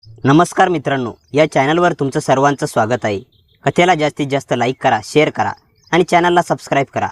नमस्कार मित्रांनो, या चॅनलवर तुमचं सर्वांचं स्वागत आहे। कथेला जास्तीत जास्त लाईक करा, शेअर करा आणि चॅनलला सबस्क्राइब करा।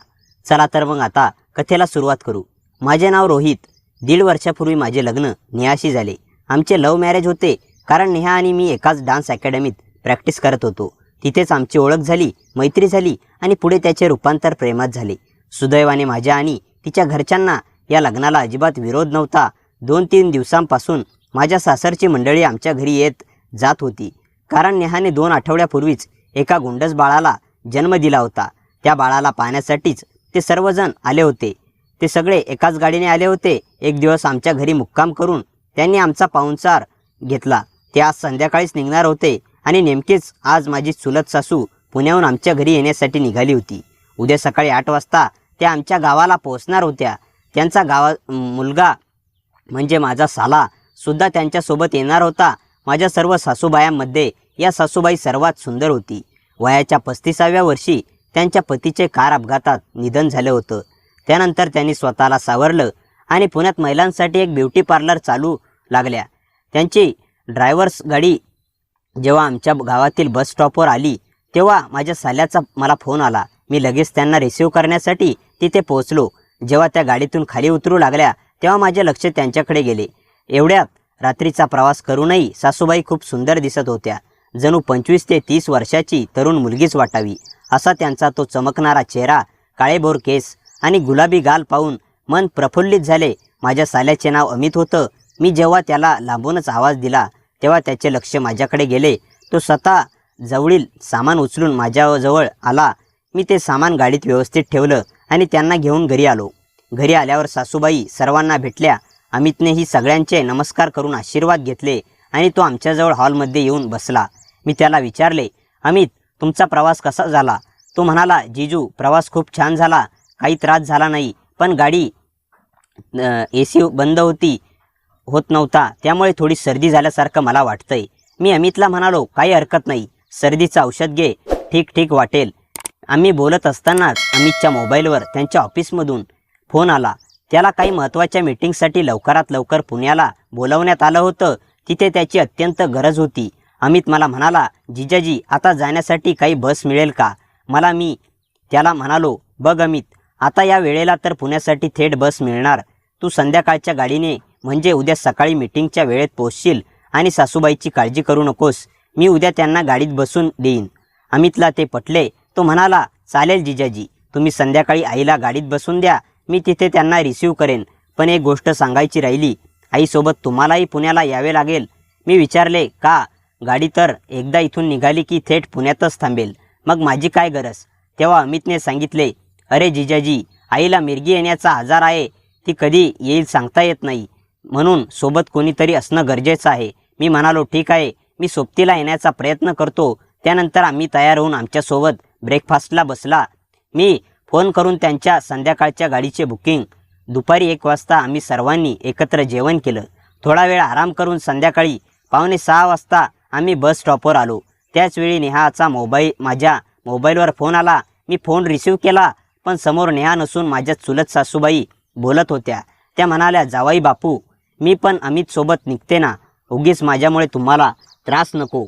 चला तर मग आता कथेला सुरुवात करू। माझे नाव रोहित। 1.5 वर्षापूर्वी माझे लग्न नेहाशी झाले। आमचे लव्ह मॅरेज होते, कारण नेहा आणि मी एकाच डान्स अकॅडमीत प्रॅक्टिस करत होतो। तिथेच आमची ओळख झाली, मैत्री झाली आणि पुढे त्याचे रूपांतर प्रेमात झाले। सुदैवाने माझ्या आणि तिच्या घरच्यांना या लग्नाला अजिबात विरोध नव्हता। 2-3 दिवसांपासून माझ्या सासरची मंडळी आमच्या घरी येत जात होती, कारण नेहाने 2 आठवड्यापूर्वीच एका गोंडस बाळाला जन्म दिला होता। त्या बाळाला पाहण्यासाठीच ते सर्वजण आले होते। ते सगळे एकाच गाडीने आले होते। एक दिवस आमच्या घरी मुक्काम करून त्यांनी आमचा पाहुणचार घेतला। ते आज संध्याकाळीच निघणार होते आणि नेमकेच आज माझी चुलत सासू पुण्याहून आमच्या घरी येण्यासाठी निघाली होती। उद्या सकाळी 8 वाजता त्या आमच्या गावाला पोहोचणार होत्या। त्यांचा मुलगा म्हणजे माझा साला सुद्धा त्यांच्यासोबत येणार होता। माझ्या सर्व सासूबायांमध्ये या सासूबाई सर्वात सुंदर होती। वयाच्या 35व्या वर्षी त्यांच्या पतीचे कार अपघातात निधन झाले होतं। त्यानंतर त्यांनी स्वतःला सावरलं आणि पुण्यात महिलांसाठी एक ब्युटी पार्लर चालू लागल्या। त्यांची ड्रायव्हर्स गाडी जेव्हा आमच्या गावातील बस स्टॉपवर आली, तेव्हा माझ्या साल्याचा मला फोन आला। मी लगेच त्यांना रिसीव्ह करण्यासाठी तिथे पोहोचलो। जेव्हा त्या गाडीतून खाली उतरू लागल्या, तेव्हा माझे लक्ष त्यांच्याकडे गेले। एवढ्यात रात्रीचा प्रवास करूनही सासूबाई खूप सुंदर दिसत होत्या। जणू 25 ते 30 वर्षाची तरुण मुलगीच वाटावी असा त्यांचा तो चमकणारा चेहरा, काळेभोर केस आणि गुलाबी गाल पाहून मन प्रफुल्लित झाले। माझ्या साल्याचे नाव अमित होतं। मी जेव्हा त्याला लांबूनच आवाज दिला, तेव्हा त्याचे लक्ष माझ्याकडे गेले। तो स्वतः जवळील सामान उचलून माझ्याजवळ आला। मी ते सामान गाडीत व्यवस्थित ठेवलं आणि त्यांना घेऊन घरी आलो। घरी आल्यावर सासूबाई सर्वांना भेटल्या। अमितनेही सगळ्यांचे नमस्कार करून आशीर्वाद घेतले आणि तो आमच्याजवळ हॉलमध्ये येऊन बसला। मी त्याला विचारले, अमित, तुमचा प्रवास कसा झाला? तो म्हणाला, जीजू, प्रवास खूप छान झाला, काही त्रास झाला नाही, पण गाडी AC बंद होत नव्हता, त्यामुळे थोडी सर्दी झाल्यासारखं मला वाटतंय। मी अमितला म्हणालो, काही हरकत नाही, सर्दीचं औषध घे, ठीक वाटेल। आम्ही बोलत असतानाच अमितच्या मोबाईलवर त्यांच्या ऑफिसमधून फोन आला। त्याला काही महत्त्वाच्या मीटिंगसाठी लवकरात लवकर पुण्याला बोलवण्यात आलं होतं। तिथे त्याची अत्यंत गरज होती। अमित मला म्हणाला, जिजाजी, आता जाण्यासाठी काही बस मिळेल का? मी त्याला म्हणालो, बघ अमित, आता या वेळेला तर पुण्यासाठी थेट बस मिळणार। तू संध्याकाळच्या गाडीने, म्हणजे उद्या सकाळी मीटिंगच्या वेळेत पोहोचशील आणि सासूबाईची काळजी करू नकोस। मी उद्या त्यांना गाडीत बसून देईन। अमितला ते पटले। तो म्हणाला, चालेल जिजाजी, तुम्ही संध्याकाळी आईला गाडीत बसून द्या, मी तिथे त्यांना रिसीव्ह करेन। पण एक गोष्ट सांगायची राहिली, आईसोबत तुम्हालाही पुण्याला यावे लागेल। मी विचारले, का? गाडी तर एकदा इथून निघाली की थेट पुण्यातच थांबेल, मग माझी काय गरज? तेव्हा अमितने सांगितले, अरे जिजाजी, आईला मिरगी येण्याचा आजार आहे, ती कधी येईल सांगता येत नाही, म्हणून सोबत कोणीतरी असणं गरजेचं आहे। मी म्हणालो, ठीक आहे, मी सोबतीला येण्याचा प्रयत्न करतो। त्यानंतर आम्ही तयार होऊन आमच्यासोबत ब्रेकफास्टला बसला। मी फोन करून त्यांच्या संध्याकाळच्या गाडीचे बुकिंग। दुपारी 1 वाजता आम्ही सर्वांनी एकत्र जेवण केलं। थोडा वेळ आराम करून संध्याकाळी 5:45 वाजता आम्ही बस स्टॉपवर आलो। त्याचवेळी नेहाचा माझ्या मोबाईलवर फोन आला। मी फोन रिसीव्ह केला, पण समोर नेहा नसून माझ्या चुलत सासूबाई बोलत होत्या। त्या म्हणाल्या, जावाई बापू, मी पण अमितसोबत निघते ना, उगीच माझ्यामुळे तुम्हाला त्रास नको।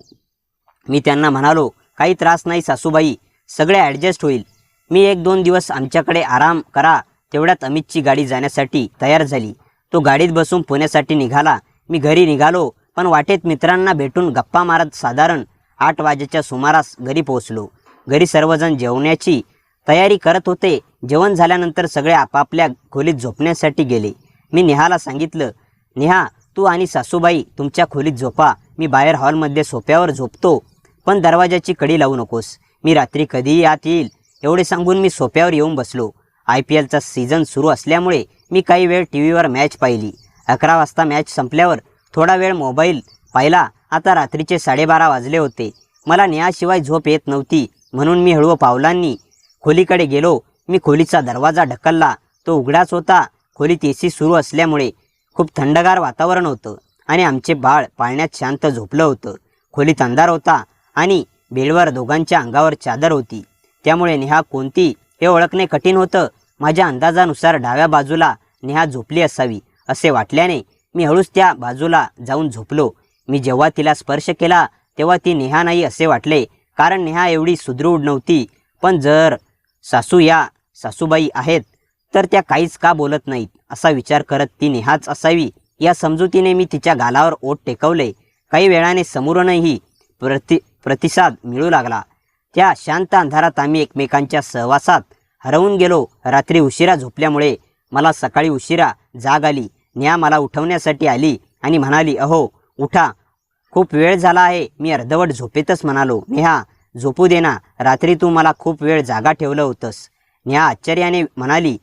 मी त्यांना म्हणालो, काही त्रास नाही सासूबाई, सगळे ॲडजस्ट होईल। मी 1-2 दिवस आमच्याकडे आराम करा। तेवढ्यात अमितची गाडी जाण्यासाठी तयार झाली। तो गाडीत बसून पुण्यासाठी निघाला। मी घरी निघालो, पण वाटेत मित्रांना भेटून गप्पा मारत साधारण 8 वाजेच्या सुमारास घरी पोहोचलो। घरी सर्वजण जेवण्याची तयारी करत होते। जेवण झाल्यानंतर सगळे आपापल्या खोलीत झोपण्यासाठी गेले। मी नेहाला सांगितलं, नेहा, तू आणि सासूबाई तुमच्या खोलीत झोपा, मी बाहेर हॉलमध्ये सोफ्यावर झोपतो, पण दरवाजाची कडी लावू नकोस, मी रात्री कधीही आत येईल। एवढे सांगून मी सोफ्यावर येऊन बसलो। IPLचा सीझन सुरू असल्यामुळे मी काही वेळ टीव्हीवर मॅच पाहिली। 11 वाजता मॅच संपल्यावर थोडा वेळ मोबाईल पाहिला। आता रात्रीचे 12:30 वाजले होते। मला नेहाशिवाय झोप येत नव्हती, म्हणून मी हळू पावलांनी खोलीकडे गेलो। मी खोलीचा दरवाजा ढकलला, तो उघडाच होता। खोलीत AC सुरू असल्यामुळे खूप थंडगार वातावरण होतं आणि आमचे बाळ पाळण्यात शांत झोपलं होतं। खोलीत अंधार होता आणि बेडवर दोघांच्या अंगावर चादर होती, त्यामुळे नेहा कोणती हे ओळखणे कठीण होतं। माझ्या अंदाजानुसार डाव्या बाजूला नेहा झोपली असावी असे वाटल्याने मी हळूच त्या बाजूला जाऊन झोपलो। मी जेव्हा तिला स्पर्श केला तेव्हा ती नेहा नाही असे वाटले, कारण नेहा एवढी सुदृढ नव्हती. पण जर सासू या सासूबाई आहेत तर त्या काहीच का बोलत नाहीत असा विचार करत ती नेहाच असावी या समजुतीने मी तिच्या गालावर ओठ टेकवले. काही वेळाने समोरूनही प्रतिसाद मिळू लागला. त्या शांत अंधारात आम्ही एकमेकांच्या सहवासात हरवून गेलो. रात्री उशिरा झोपल्यामुळे मला सकाळी उशिरा जाग आली. नेहा मला उठवण्यासाठी आली आणि म्हणाली, अहो उठा, खूप वेळ झाला आहे. मी अर्धवट झोपेतच म्हणालो, नेहा झोपू दे ना, रात्री तू मला खूप वेळ जागा ठेवलं होतंस. नेहा आश्चर्याने म्हणाली,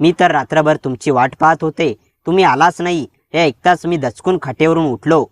मी तर रात्रभर तुमची वाट पाहत होते, तुम्ही आलाच नाही. हे ऐकताच मी दचकून खाटेवरून उठलो.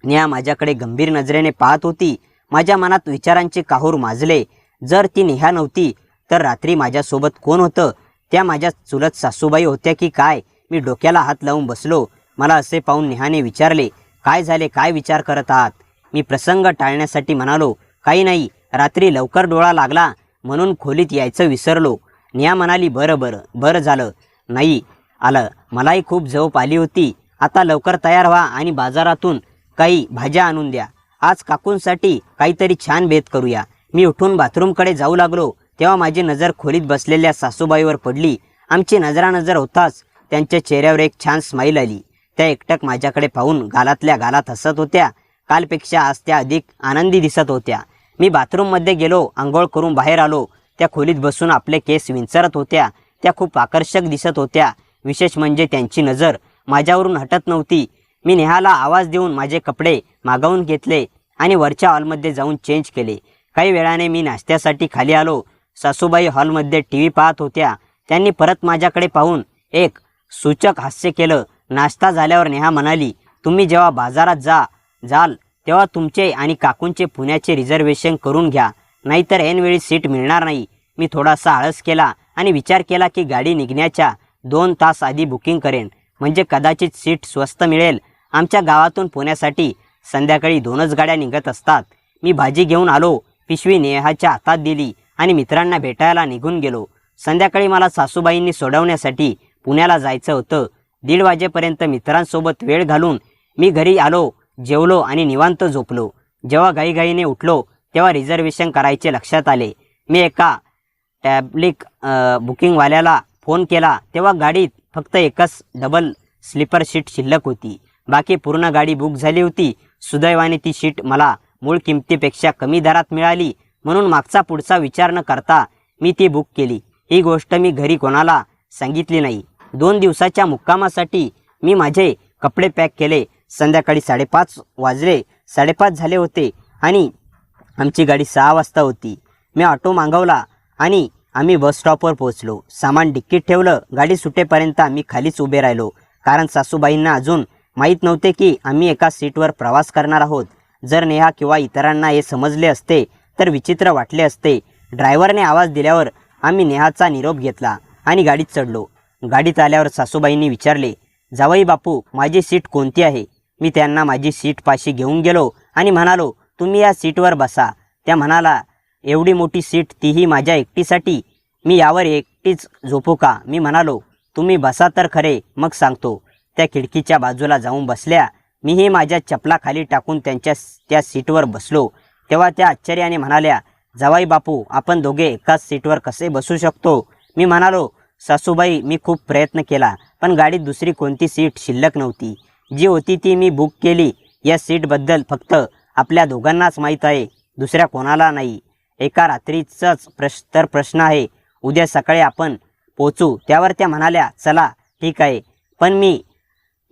नेहा माझ्याकडे गंभीर नजरेने पाहत होती. माझ्या मनात विचारांचे काहूर माजले. जर ती नेहा नव्हती तर रात्री माझ्यासोबत कोण होतं? त्या माझ्या चुलत सासूबाई होत्या की काय? मी डोक्याला हात लावून बसलो. मला असे पाहून नेहाने विचारले, काय झाले, काय विचार करत आहात? मी प्रसंग टाळण्यासाठी म्हणालो, काही नाही, रात्री लवकर डोळा लागला म्हणून खोलीत यायचं विसरलो. नेहा म्हणाली, बरं झालं नाही आलं, मलाही खूप झोप आली होती. आता लवकर तयार व्हा आणि बाजारातून काही भाज्या आणून द्या. आज काकूंसाठी काहीतरी छान बेत करूया. मी उठून बाथरूमकडे जाऊ लागलो तेव्हा माझी नजर खोलीत बसलेल्या सासूबाईवर पडली. आमची नजरानजर होताच त्यांच्या चेहऱ्यावर एक छान स्माईल आली. त्या एकटक माझ्याकडे पाहून गालातल्या गालात हसत होत्या. कालपेक्षा आज त्या अधिक आनंदी दिसत होत्या. मी बाथरूममध्ये गेलो, आंघोळ करून बाहेर आलो. त्या खोलीत बसून आपले केस विंचरत होत्या. त्या खूप आकर्षक दिसत होत्या. विशेष म्हणजे त्यांची नजर माझ्यावरून हटत नव्हती. मी नेहाला आवाज देऊन माझे कपडे मागवून घेतले आणि वरच्या हॉलमध्ये जाऊन चेंज केले. काही वेळाने मी नाश्त्यासाठी खाली आलो. सासूबाई हॉलमध्ये टीव्ही पाहत होत्या. त्यांनी परत माझ्याकडे पाहून एक सूचक हास्य केलं. नाश्ता झाल्यावर नेहा म्हणाली, तुम्ही जेव्हा बाजारात जाल तेव्हा तुमचे आणि काकूंचे पुण्याचे रिझर्वेशन करून घ्या, नाहीतर ऐनवेळी सीट मिळणार नाही. मी थोडासा आळस केला आणि विचार केला की गाडी निघण्याच्या 2 तास आधी बुकिंग करेन, म्हणजे कदाचित सीट स्वस्त मिळेल. आमच्या गावातून पुण्यासाठी संध्याकाळी 2च गाड्या निघत असतात. मी भाजी घेऊन आलो, पिशवी नेहाच्या हातात दिली आणि मित्रांना भेटायला निघून गेलो. संध्याकाळी मला सासूबाईंनी सोडवण्यासाठी पुण्याला जायचं होतं. 1:30 वाजेपर्यंत मित्रांसोबत वेळ घालून मी घरी आलो, जेवलो आणि निवांत झोपलो. जेव्हा घाईघाईने उठलो तेव्हा रिझर्वेशन करायचे लक्षात आले. मी एका टॅब्लिक बुकिंगवाल्याला फोन केला तेव्हा गाडीत फक्त एकच डबल स्लीपर सीट शिल्लक होती. बाकी पूर्ण गाडी बुक झाली होती. सुदैवाने ती सीट मला मूळ किमतीपेक्षा कमी दरात मिळाली, म्हणून मागचा पुढचा विचार न करता मी ती बुक केली. ही गोष्ट मी घरी कोणाला सांगितली नाही. 2 दिवसाच्या मुक्कामासाठी मी माझे कपडे पॅक केले. संध्याकाळी 5:30 वाजले. 5:30 झाले होते आणि आमची गाडी 6 वाजता होती. मी ऑटो मागवला आणि आम्ही बस स्टॉपवर पोहोचलो. सामान डिक्कीत ठेवलं. गाडी सुटेपर्यंत आम्ही खालीच उभे राहिलो, कारण सासूबाईंना अजून माहीत नव्हते की आम्ही एका सीटवर प्रवास करणार आहोत. जर नेहा किंवा इतरांना हे समजले असते तर विचित्र वाटले असते. ड्रायव्हरने आवाज दिल्यावर आम्ही नेहाचा निरोप घेतला आणि गाडीत चढलो. गाडीत आल्यावर सासूबाईंनी विचारले, जावई बापू, माझी सीट कोणती आहे? मी त्यांना माझी सीट पाशी घेऊन गेलो आणि म्हणालो, तुम्ही या सीटवर बसा. त्या म्हणाला, एवढी मोठी सीट, तीही माझ्या एकटीसाठी, मी यावर एकटीच झोपू का? मी म्हणालो, तुम्ही बसा तर खरे, मग सांगतो. त्या खिडकीच्या बाजूला जाऊन बसल्या. मीही माझ्या चपला खाली टाकून त्या सीटवर बसलो. तेव्हा त्या आश्चर्याने म्हणाल्या, जावई बापू, आपण दोघे एकाच सीटवर कसे बसू शकतो? मी म्हणालो, सासूबाई, मी खूप प्रयत्न केला, पण गाडीत दुसरी कोणती सीट शिल्लक नव्हती. जी होती ती मी बुक केली. या सीटबद्दल फक्त आपल्या दोघांनाच माहीत आहे, दुसऱ्या कोणाला नाही. एका रात्रीचाच प्रश्न आहे. उद्या सकाळी आपण पोचू. त्यावर त्या म्हणाल्या, चला ठीक आहे, पण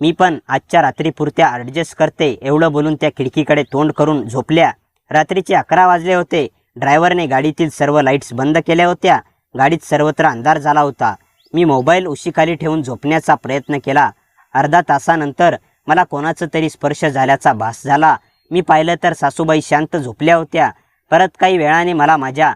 मी पण आजच्या रात्रीपुरत्या ॲडजस्ट करते. एवढं बोलून त्या खिडकीकडे तोंड करून झोपल्या. रात्रीचे 11 वाजले होते. ड्रायव्हरने गाडीतील सर्व लाईट्स बंद केल्या होत्या. गाडीत सर्वत्र अंधार झाला होता. मी मोबाईल उशीखाली ठेवून झोपण्याचा प्रयत्न केला. अर्धा तासानंतर मला कोणाचा तरी स्पर्श झाल्याचा भास झाला. मी पाहिलं तर सासूबाई शांत झोपल्या होत्या. परत काही वेळाने मला माझ्या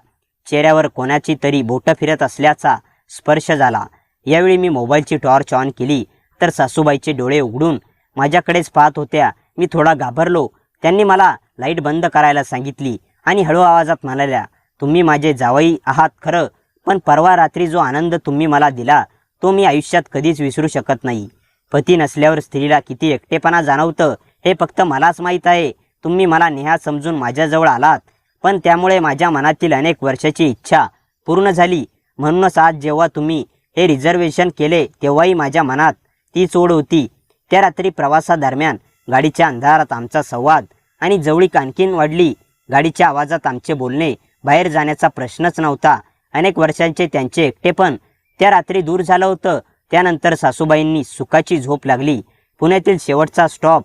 चेहऱ्यावर कोणाची तरी बोटं फिरत असल्याचा स्पर्श झाला. यावेळी मी मोबाईलची टॉर्च ऑन केली तर सासूबाईचे डोळे उघडून माझ्याकडेच पाहत होत्या. मी थोडा घाबरलो. त्यांनी मला लाईट बंद करायला सांगितली आणि हळू आवाजात म्हणाल्या, तुम्ही माझे जावई आहात खरं, पण परवा रात्री जो आनंद तुम्ही मला दिला तो मी आयुष्यात कधीच विसरू शकत नाही. पती नसल्यावर स्त्रीला किती एकटेपणा जाणवतं हे फक्त मलाच माहीत आहे. तुम्ही मला नेहा समजून माझ्याजवळ आलात, पण त्यामुळे माझ्या मनातील अनेक वर्षाची इच्छा पूर्ण झाली. म्हणूनच आज जेव्हा तुम्ही हे रिझर्वेशन केले तेव्हाही माझ्या मनात तीच ओढ होती. त्या रात्री प्रवासादरम्यान गाडीच्या अंधारात आमचा संवाद आणि जवळीक आणखीन वाढली. गाडीच्या आवाजात आमचे बोलणे, बाहेर जाण्याचा प्रश्नच नव्हता. अनेक वर्षांचे त्यांचे एकटेपण त्या रात्री दूर झालं होतं. त्यानंतर सासूबाईंनी सुखाची झोप लागली. पुण्यातील शेवटचा स्टॉप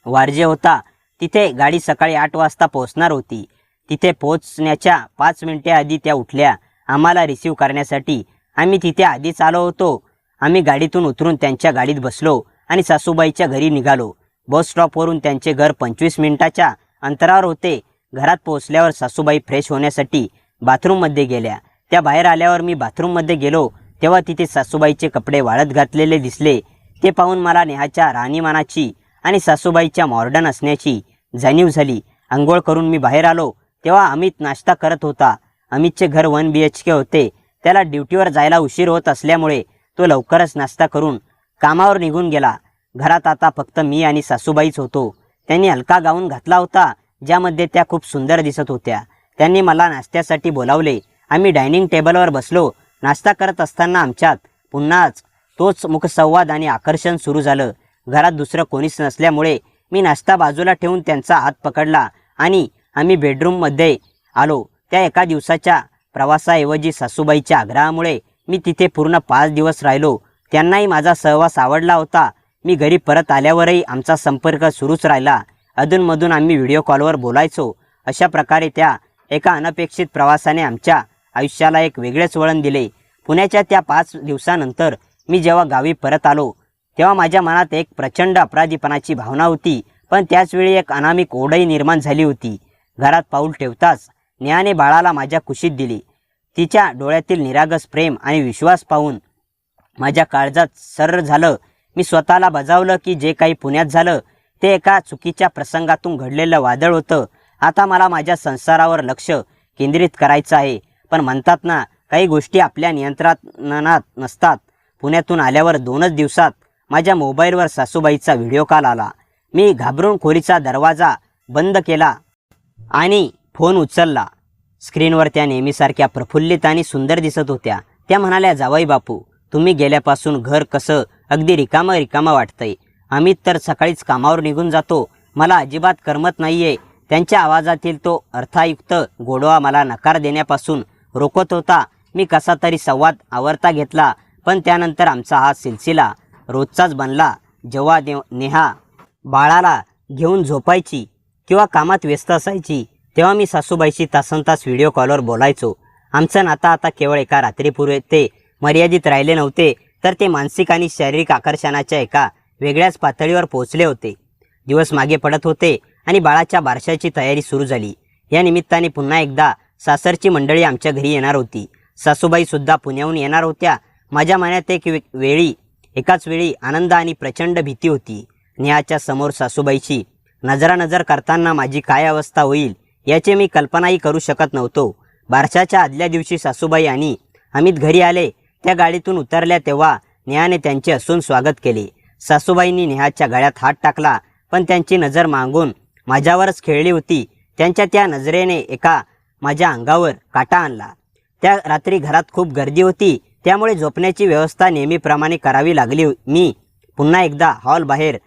वारजे होता. तिथे गाडी सकाळी 8 वाजता पोहोचणार होती. तिथे पोहोचण्याच्या 5 मिनिटे आधी त्या उठल्या आम्हाला रिसीव्ह करण्यासाठी. आम्ही तिथे आधीच आलो होतो. आम्ही गाडीतून उतरून त्यांच्या गाडीत बसलो आणि सासूबाईच्या घरी निघालो. बस स्टॉपवरून त्यांचे घर 25 मिनिटाच्या अंतरावर होते. घरात पोहोचल्यावर सासूबाई फ्रेश होण्यासाठी बाथरूममध्ये गेल्या. त्या बाहेर आल्यावर मी बाथरूममध्ये गेलो तेव्हा तिथे सासूबाईचे कपडे वाळत घातलेले दिसले. ते पाहून मला नेहाच्या राहणीमानाची आणि सासूबाईच्या मॉडर्न असण्याची जाणीव झाली. अंघोळ करून मी बाहेर आलो तेव्हा अमित नाश्ता करत होता. अमितचे घर 1 BHK होते. त्याला ड्युटीवर जायला उशीर होत असल्यामुळे तो लवकरच नाश्ता करून कामावर निघून गेला. घरात आता फक्त मी आणि सासूबाईच होतो. त्यांनी हलका गाऊन घातला होता ज्यामध्ये त्या खूप सुंदर दिसत होत्या. त्यांनी मला नाश्त्यासाठी बोलावले. आम्ही डायनिंग टेबलवर बसलो. नाश्ता करत असताना आमच्यात पुन्हाच तोच मुखसंवाद आणि आकर्षण सुरू झालं. घरात दुसरं कोणीच नसल्यामुळे मी नाश्ता बाजूला ठेवून त्यांचा हात पकडला आणि आम्ही बेडरूममध्ये आलो. त्या एका दिवसाच्या प्रवासाऐवजी सासूबाईच्या आग्रहामुळे मी तिथे पूर्ण 5 दिवस राहिलो. त्यांनाही माझा सहवास आवडला होता. मी घरी परत आल्यावरही आमचा संपर्क सुरूच राहिला. अधूनमधून आम्ही व्हिडिओ कॉलवर बोलायचो. अशा प्रकारे त्या एका अनपेक्षित प्रवासाने आमच्या आयुष्याला एक वेगळेच वळण दिले. पुण्याच्या त्या 5 दिवसानंतर मी जेव्हा गावी परत आलो तेव्हा माझ्या मनात एक प्रचंड अपराधीपणाची भावना होती, पण त्याचवेळी एक अनामिक ओढही निर्माण झाली होती. घरात पाऊल ठेवताच नेहाने बाळाला माझ्या कुशीत दिली. तिच्या डोळ्यातील निरागस प्रेम आणि विश्वास पाहून माझ्या काळजात सर्र झालं. मी स्वतःला बजावलं की जे काही पुण्यात झालं ते एका चुकीच्या प्रसंगातून घडलेलं वादळ होतं. आता मला माझ्या संसारावर लक्ष केंद्रित करायचं आहे. पण म्हणतात ना, काही गोष्टी आपल्या नियंत्रणात नसतात. पुण्यातून आल्यावर 2च दिवसात माझ्या मोबाईलवर सासूबाईचा व्हिडिओ कॉल आला. मी घाबरून खोलीचा दरवाजा बंद केला आणि फोन उचलला. स्क्रीनवर त्या नेहमीसारख्या प्रफुल्लित आणि सुंदर दिसत होत्या. त्या म्हणाल्या, जावई बापू, तुम्ही गेल्यापासून घर कसं अगदी रिकामं वाटतंय. अमित तर सकाळीच कामावर निघून जातो. मला अजिबात करमत नाहीये. त्यांच्या आवाजातील तो अर्थायुक्त गोडवा मला नकार देण्यापासून रोखत होता. मी कसा तरी संवाद आवरता घेतला, पण त्यानंतर आमचा हा सिलसिला रोजचाच बनला. जेव्हा नेहा बाळाला घेऊन झोपायची किंवा कामात व्यस्त असायची तेव्हा मी सासूबाईशी तासनतास व्हिडिओ कॉलवर बोलायचो. आमचं नातं आता केवळ एका रात्रीपुरते मर्यादित राहिले नव्हते, तर ते मानसिक आणि शारीरिक आकर्षणाच्या एका वेगळ्याच पातळीवर पोहोचले होते. दिवस मागे पडत होते आणि बाळाच्या बारशाची तयारी सुरू झाली. या निमित्ताने पुन्हा एकदा सासरची मंडळी आमच्या घरी येणार होती. सासूबाई सुद्धा पुण्याहून येणार होत्या. माझ्या मनात एकाच वेळी आनंद आणि प्रचंड भीती होती. नेहाच्या समोर सासूबाईची नजरानजर करताना माझी काय अवस्था होईल याची मी कल्पनाही करू शकत नव्हतो. बारशाच्या आदल्या दिवशी सासूबाई आणि अमित घरी आले. त्या गाडीतून उतरल्या तेव्हा नेहाने त्यांचे हसून स्वागत केले. सासूबाईंनी नेहाच्या गळ्यात हात टाकला, पण त्यांची नजर मागून माझ्यावरच खेळली होती. त्यांच्या त्या नजरेने माझ्या अंगावर काटा आणला. त्या रात्री घरात खूप गर्दी होती, त्यामुळे झोपण्याची व्यवस्था नेहमीप्रमाणे करावी लागली. मी पुन्हा एकदा हॉल बाहेर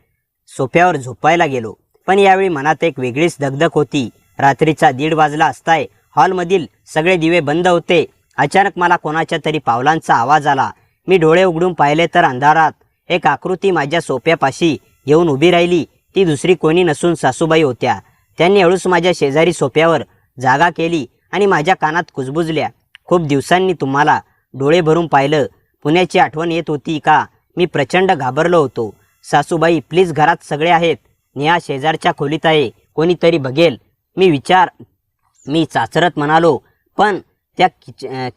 सोफ्यावर झोपायला गेलो, पण यावेळी मनात एक वेगळीच दगदग होती. रात्रीचा 1:30 वाजला असताय. हॉलमधील सगळे दिवे बंद होते. अचानक मला कोणाच्या तरी पावलांचा आवाज आला. मी डोळे उघडून पाहिले तर अंधारात एक आकृती माझ्या सोफ्यापाशी येऊन उभी राहिली. ती दुसरी कोणी नसून सासूबाई होत्या. त्यांनी हळूच माझ्या शेजारी सोफ्यावर जागा केली आणि माझ्या कानात कुजबुजल्या, खूप दिवसांनी तुम्हाला डोळे भरून पाहिलं. पुण्याची आठवण येत होती का? मी प्रचंड घाबरलो होतो. सासूबाई, प्लीज, घरात सगळे आहेत. नेहा शेजारच्या खोलीत आहे, कोणीतरी बघेल. मी चाचरत म्हणालो, पण त्या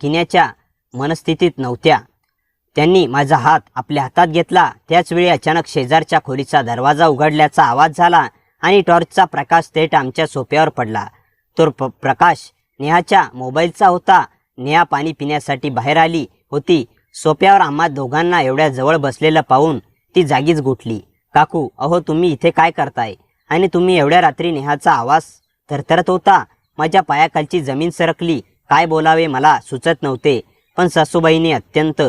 किण्याच्या मनस्थितीत नव्हत्या. त्यांनी माझा हात आपल्या हातात घेतला. त्याचवेळी अचानक शेजारच्या खोलीचा दरवाजा उघडल्याचा आवाज झाला आणि टॉर्चचा प्रकाश थेट आमच्या सोफ्यावर पडला. तो प्रकाश नेहाच्या मोबाईलचा होता. नेहा पाणी पिण्यासाठी बाहेर आली होती. सोफ्यावर आम्हा दोघांना एवढ्या जवळ बसलेलं पाहून ती जागीच गोठली. काकू, अहो तुम्ही इथे काय करताय? आणि तुम्ही एवढ्या रात्री नेहाचा आवाज थरथरत होता. माझ्या पायाखालची जमीन सरकली. काय बोलावे मला सुचत नव्हते. पण सासूबाईंनी अत्यंत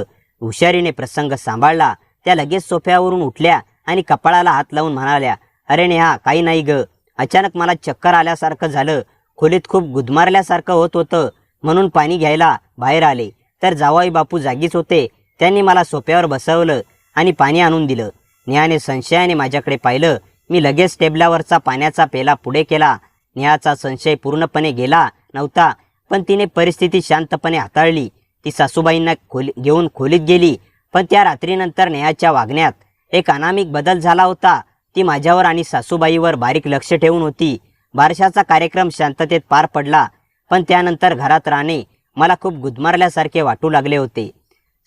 हुशारीने प्रसंग सांभाळला. त्या लगेच सोफ्यावरून उठल्या आणि कपाळाला हात लावून म्हणाल्या, अरे नेहा, काही नाही ग. अचानक मला चक्कर आल्यासारखं झालं. खोलीत खूप गुदमारल्यासारखं होत होतं, म्हणून पाणी घ्यायला बाहेर आले. तर जावई बापू जागीच होते. त्यांनी मला सोफ्यावर बसवलं आणि पाणी आणून दिलं. नेहाने संशयाने माझ्याकडे पाहिलं. मी लगेच टेबलावरचा पाण्याचा पेला पुढे केला. नेहाचा संशय पूर्णपणे गेला नव्हता, पण तिने परिस्थिती शांतपणे हाताळली. ती सासूबाईंना घेऊन खोलीत गेली. पण त्या रात्रीनंतर नेहाच्या वागण्यात एक अनामिक बदल झाला होता. ती माझ्यावर आणि सासूबाईवर बारीक लक्ष ठेवून होती. बारशाचा कार्यक्रम शांततेत पार पडला, पण त्यानंतर घरात राहणे मला खूप गुदमारल्यासारखे वाटू लागले होते.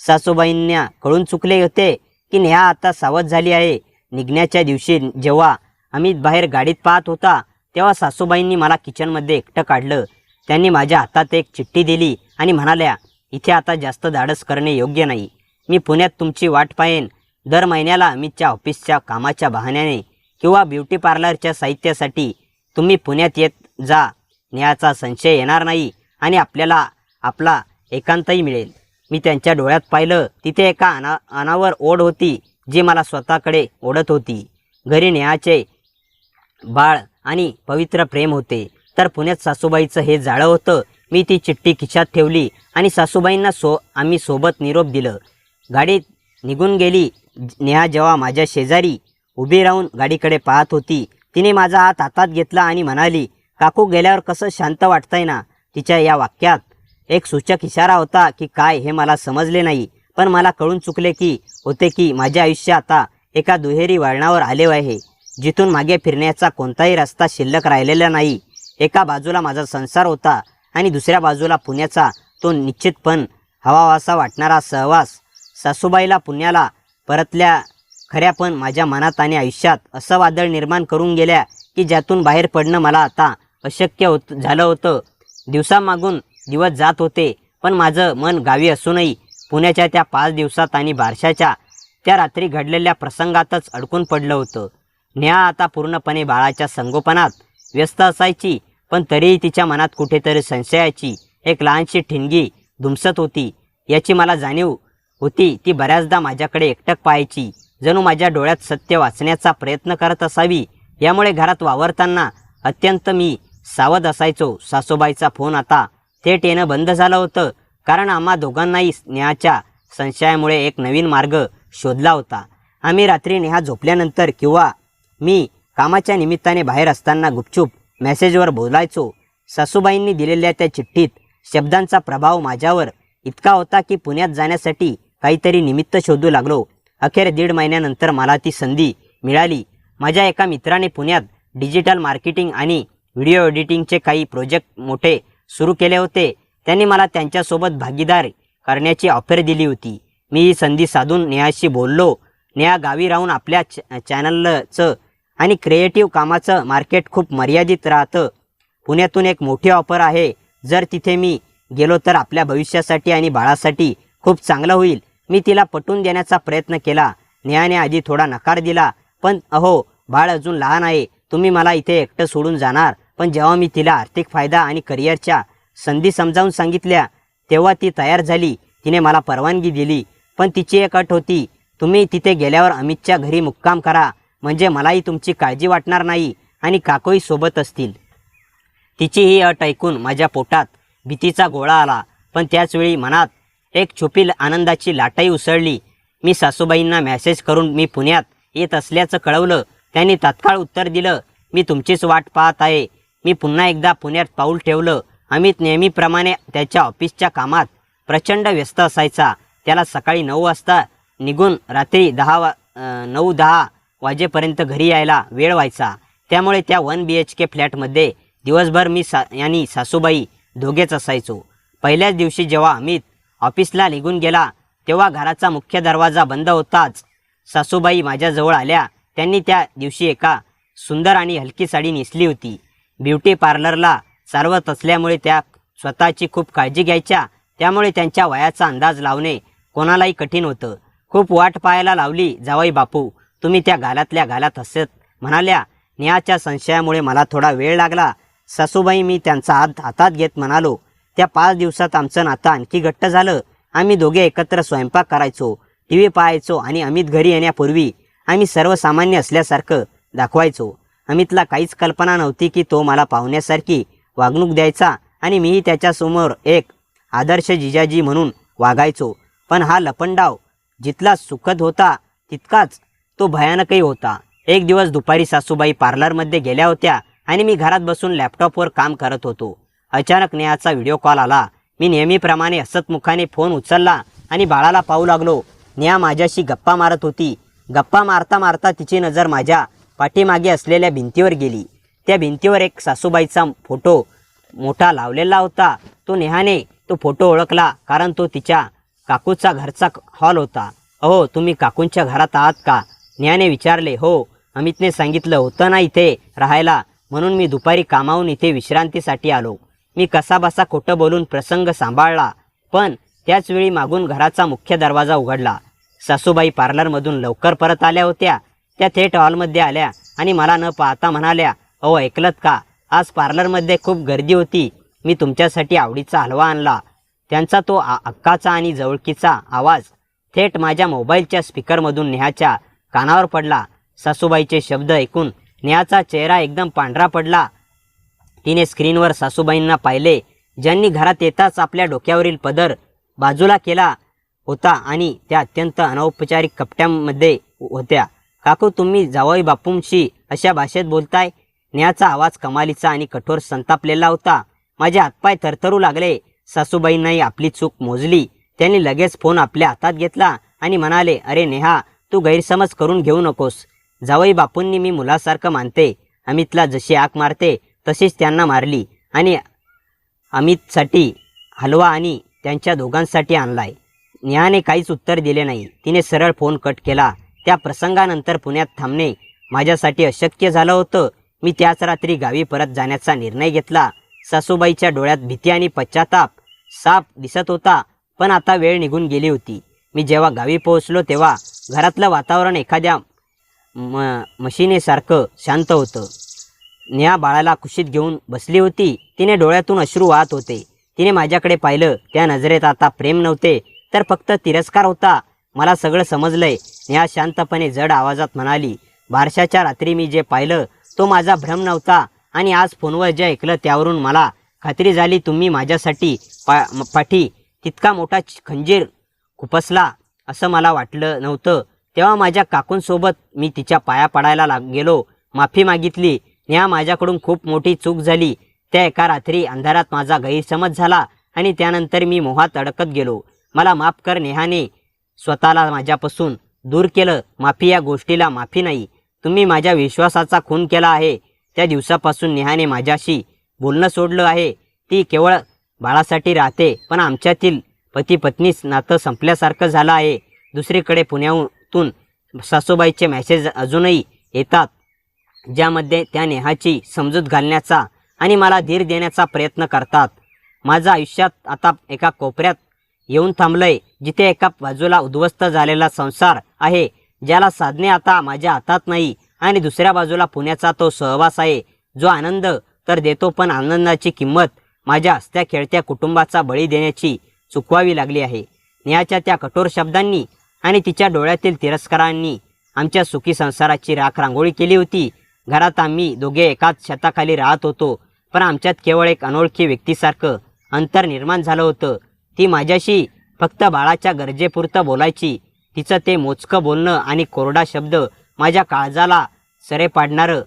सासूबाईंना कळून चुकले होते की नेहा आता सावध झाली आहे. निघण्याच्या दिवशी जेव्हा अमित बाहेर गाडीत पाहत होता, तेव्हा सासूबाईंनी मला किचनमध्ये एकटं काढलं. त्यांनी माझ्या हातात एक चिठ्ठी दिली आणि म्हणाल्या, इथे आता जास्त धाडस करणे योग्य नाही. मी पुण्यात तुमची वाट पाहेन. दर महिन्याला अमितच्या ऑफिसच्या कामाच्या बहाण्याने किंवा ब्युटी पार्लरच्या साहित्यासाठी तुम्ही पुण्यात येत जा. नेहाचा संशय येणार नाही आणि आपल्याला आपला एकांतही मिळेल. मी त्यांच्या डोळ्यात पाहिलं. तिथे एका अनावर ओढ होती जी मला स्वतःकडे ओढत होती. घरी नेहाचे बाळ आणि पवित्र प्रेम होते, तर पुण्यात सासूबाईचं हे जाळं होतं. मी ती चिठ्ठी खिशात ठेवली आणि सासूबाईंना आम्ही सोबत निरोप दिलं. गाडीत निघून गेली. नेहा जेव्हा माझ्या शेजारी उभी राहून गाडीकडे पाहत होती, तिने माझा हात हातात घेतला आणि म्हणाली, काकू, गेल्यावर कसं शांत वाटतंय ना? तिच्या या वाक्यात एक सूचक इशारा होता की काय हे मला समजले नाही, पण मला कळून चुकले की माझे आयुष्य आता एका दुहेरी वळणावर आले आहे, जिथून मागे फिरण्याचा कोणताही रस्ता शिल्लक राहिलेला नाही. एका बाजूला माझा संसार होता आणि दुसऱ्या बाजूला पुण्याचा तो निश्चितपण हवावासा वाटणारा सहवास. सासूबाईला पुण्याला परतल्या खऱ्या, पण माझ्या मनात आणि आयुष्यात असं वादळ निर्माण करून गेल्या की ज्यातून बाहेर पडणं मला आता अशक्य झालं होतं. दिवसामागून दिवस जात होते, पण माझं मन गावी असूनही पुण्याच्या त्या 5 दिवसात आणि बारशाच्या त्या रात्री घडलेल्या प्रसंगातच अडकून पडलं होतं. नेहा आता पूर्णपणे बाळाच्या संगोपनात व्यस्त असायची, पण तरीही तिच्या मनात कुठेतरी संशयाची एक लहानशी ठिणगी धुमसत होती. याची मला जाणीव होती. ती बऱ्याचदा माझ्याकडे एकटक पाहायची, जणू माझ्या डोळ्यात सत्य वाचण्याचा प्रयत्न करत असावी. यामुळे घरात वावरताना अत्यंत मी सावध असायचो. सासूबाईचा फोन आता थेट येणं बंद झालं होतं, कारण आम्हा दोघांनाही नेहाच्या संशयामुळे एक नवीन मार्ग शोधला होता. आम्ही रात्री नेहा झोपल्यानंतर किंवा मी कामाच्या निमित्ताने बाहेर असताना गुपचूप मेसेजवर बोलायचो. सासूबाईंनी दिलेल्या त्या चिठ्ठीत शब्दांचा प्रभाव माझ्यावर इतका होता की पुण्यात जाण्यासाठी काहीतरी निमित्त शोधू लागलो. अखेर 1.5 महिन्यानंतर मला ती संधी मिळाली. माझ्या एका मित्राने पुण्यात डिजिटल मार्केटिंग आणि व्हिडिओ एडिटिंगचे काही प्रोजेक्ट मोठे सुरू केले होते. त्यांनी मला त्यांच्यासोबत भागीदार करण्याची ऑफर दिली होती. मी ही संधी साधून नेहाशी बोललो. नेहा गावी राहून आपल्या चॅनलचं आणि क्रिएटिव्ह कामाचं मार्केट खूप मर्यादित राहतं. पुण्यातून एक मोठी ऑफर आहे. जर तिथे मी गेलो तर आपल्या भविष्यासाठी आणि बाळासाठी खूप चांगलं होईल. मी तिला पटवून देण्याचा प्रयत्न केला. नेहाने आधी थोडा नकार दिला, पण अहो, बाळ अजून लहान आहे. तुम्ही मला इथे एकटं सोडून जाणार. पण जेव्हा मी तिला आर्थिक फायदा आणि करिअरच्या संधी समजावून सांगितल्या, तेव्हा ती तयार झाली. तिने मला परवानगी दिली, पण तिची एक अट होती. तुम्ही तिथे गेल्यावर अमितच्या घरी मुक्काम करा, म्हणजे मलाही तुमची काळजी वाटणार नाही आणि काकोही सोबत असतील. तिची ही अट ऐकून माझ्या पोटात भीतीचा गोळा आला, पण त्याचवेळी मनात एक छुपी आनंदाची लाटही उसळली. मी सासूबाईंना मेसेज करून मी पुण्यात येत असल्याचं कळवलं. त्यांनी तात्काळ उत्तर दिलं, मी तुमचीच वाट पाहत आहे. मी पुन्हा एकदा पुण्यात पाऊल ठेवलं. अमित नेहमीप्रमाणे त्याच्या ऑफिसच्या कामात प्रचंड व्यस्त असायचा. त्याला सकाळी 9 वाजता निघून रात्री 9-10 वाजेपर्यंत घरी यायला वेळ व्हायचा. त्यामुळे त्या 1 BHK फ्लॅटमध्ये दिवसभर मी आणि सासूबाई दोघेच असायचो. पहिल्याच दिवशी जेव्हा अमित ऑफिसला निघून गेला, तेव्हा घराचा मुख्य दरवाजा बंद होताच सासूबाई माझ्याजवळ आल्या. त्यांनी त्या दिवशी एका सुंदर आणि हलकी साडी नेसली होती. ब्युटी पार्लरला चालवत असल्यामुळे त्या स्वतःची खूप काळजी घ्यायच्या. त्यामुळे त्यांच्या वयाचा अंदाज लावणे कोणालाही कठीण होतं. खूप वाट पाहायला लावली. जावई बापू, तुम्ही त्या गालातल्या गालात हसत म्हणाल्या. नेहाच्या संशयामुळे मला थोडा वेळ लागला. सासूबाई मी त्यांचा हात हातात घेत म्हणालो. त्या 5 दिवसात आमचं नातं आणखी घट्ट झालं. आम्ही दोघे एकत्र स्वयंपाक करायचो, TV पाहायचो आणि अमित घरी येण्यापूर्वी आम्ही सर्वसामान्य असल्यासारखं दाखवायचो. अमितला काहीच कल्पना नव्हती की तो मला पाहुण्यासारखी वागणूक द्यायचा आणि मीही त्याच्यासमोर एक आदर्श जिजाजी म्हणून वागायचो. पण हा लपंडाव जितला सुखद होता तितकाच तो भयानकही होता. एक दिवस दुपारी सासूबाई पार्लरमध्ये गेल्या होत्या आणि मी घरात बसून लॅपटॉपवर काम करत होतो. अचानक नेहाचा व्हिडिओ कॉल आला. मी नेहमीप्रमाणे हसतमुखाने फोन उचलला आणि बाळाला पाहू लागलो. नेहा माझ्याशी गप्पा मारत होती. गप्पा मारता मारता तिची नजर माझ्या पाठीमागे असलेल्या भिंतीवर गेली. त्या भिंतीवर एक सासूबाईचा फोटो मोठा लावलेला होता. नेहाने तो फोटो ओळखला कारण तो तिच्या काकूचा घरचा हॉल होता. अहो, तुम्ही काकूंच्या घरात आहात का? नेहाने विचारले. हो, अमितने सांगितलं होतं ना इथे राहायला, म्हणून मी दुपारी कामावून इथे विश्रांतीसाठी आलो. मी कसाबसा खोटं बोलून प्रसंग सांभाळला. पण त्याचवेळी मागून घराचा मुख्य दरवाजा उघडला. सासूबाई पार्लरमधून लवकर परत आल्या होत्या. त्या थेट हॉलमध्ये आल्या आणि मला न पाहता म्हणाल्या, अहो ऐकलत का, आज पार्लरमध्ये खूप गर्दी होती. मी तुमच्यासाठी आवडीचा हलवा आणला. त्यांचा तो अक्काचा आणि जवळकीचा आवाज थेट माझ्या मोबाईलच्या स्पीकरमधून नेहाच्या कानावर पडला. सासूबाईचे शब्द ऐकून नेहाचा चेहरा एकदम पांढरा पडला. तिने स्क्रीनवर सासूबाईंना पाहिले, ज्यांनी घरात येताच आपल्या डोक्यावरील पदर बाजूला केला होता आणि त्या अत्यंत अनौपचारिक कपट्यांमध्ये होत्या. काकू, तुम्ही जावई बापूंशी अशा भाषेत बोलताय? नेहाचा आवाज कमालीचा आणि कठोर संतापलेला होता. माझे हातपाय थरथरू लागले. सासूबाईंनाही आपली चूक मोजली. त्यांनी लगेच फोन आपल्या हातात घेतला आणि म्हणाले, अरे नेहा, तू गैरसमज करून घेऊ नकोस. जावई बापूंनी मी मुलासारखं मानते. अमितला जशी आक मारते तशीच त्यांना मारली आणि अमितसाठी हलवा आणि त्यांच्या दोघांसाठी आणलाय. नेहाने काहीच उत्तर दिले नाही. तिने सरळ फोन कट केला. त्या प्रसंगानंतर पुण्यात थांबणे माझ्यासाठी अशक्य झालं होतं. मी त्याच रात्री गावी परत जाण्याचा निर्णय घेतला. सासूबाईच्या डोळ्यात भीती आणि पश्चाताप साफ दिसत होता. पण आता वेळ निघून गेली होती. मी जेव्हा गावी पोहोचलो तेव्हा घरातलं वातावरण एखाद्या मशिनीसारखं शांत होतं. नेहा बाळाला कुशीत घेऊन बसली होती. तिने डोळ्यातून अश्रू वाहत होते. तिने माझ्याकडे पाहिलं. त्या नजरेत आता प्रेम नव्हते तर फक्त तिरस्कार होता. मला सगळं समजलंय. नेहा शांतपणे जड आवाजात म्हणाली, बारशाच्या रात्री मी जे पाहिलं तो माझा भ्रम नव्हता आणि आज फोनवर जे ऐकलं त्यावरून मला खात्री झाली तुम्ही माझ्यासाठी पाठी तितका मोठा खंजीर खुपसला असं मला वाटलं नव्हतं. तेव्हा माझ्या काकूंसोबत मी तिच्या पाया पडायला गेलो, माफी मागितली. नेहा, माझ्याकडून खूप मोठी चूक झाली. त्या एका रात्री अंधारात माझा गैरसमज झाला आणि त्यानंतर मी मोहात अडकत गेलो. मला माफ कर. नेहाने स्वतःला माझ्यापासून दूर केलं. माफी या गोष्टीला माफी नाही. तुम्ही माझ्या विश्वासाचा खून केला आहे. त्या दिवसापासून नेहाने माझ्याशी बोलणं सोडलं आहे. ती केवळ बाळासाठी राहते. पण आमच्यातील पती पत्नीच नातं संपल्यासारखं झालं आहे. दुसरीकडे पुण्यातून सासूबाईचे मेसेज अजूनही येतात ज्यामध्ये त्या नेहाची समजूत घालण्याचा आणि मला धीर देण्याचा प्रयत्न करतात. माझं आयुष्यात आता एका कोपऱ्यात येऊन थांबलंय जिथे एका बाजूला उद्ध्वस्त झालेला संसार आहे ज्याला साधणे आता माझ्या हातात नाही आणि दुसऱ्या बाजूला पुण्याचा तो सहवास आहे जो आनंद तर देतो पण आनंदाची किंमत माझ्या हसत्या खेळत्या कुटुंबाचा बळी देण्याची चुकवावी लागली आहे. नेहाच्या त्या कठोर शब्दांनी आणि तिच्या डोळ्यातील तिरस्कारांनी आमच्या सुखी संसाराची राख रांगोळी केली होती. घरात आम्ही दोघे एकाच छताखाली राहत होतो पण आमच्यात केवळ एक अनोळखी व्यक्तीसारखं अंतर निर्माण झालं होतं. ती माझ्याशी फक्त बाळाच्या गरजेपुरतं बोलायची. तिचं ते मोजकं बोलणं आणि कोरडा शब्द माझ्या काळजाला सरे पाडणारं.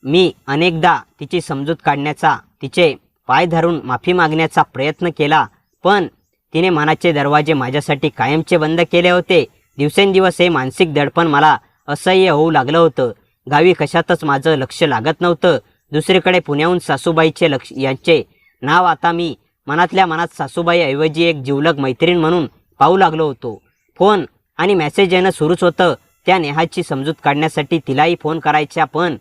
मी अनेकदा तिची समजूत काढण्याचा, तिचे पाय धरून माफी मागण्याचा प्रयत्न केला पण तिने मनाचे दरवाजे माझ्यासाठी कायमचे बंद केले होते. दिवसेंदिवस हे मानसिक दडपण मला असह्य होऊ लागलं होतं. गावी कशातच माझं लक्ष लागत नव्हतं. दुसरीकडे पुण्याहून सासूबाईचे यांचे नाव आता मी मनातल्या मनात सासूबाईऐवजी एक जिवलग मैत्रीण म्हणून पाहू लागलो होतो. फोन आणि मेसेज येणं सुरूच होतं. त्या नेहाची समजूत काढण्यासाठी तिलाही फोन करायच्या पण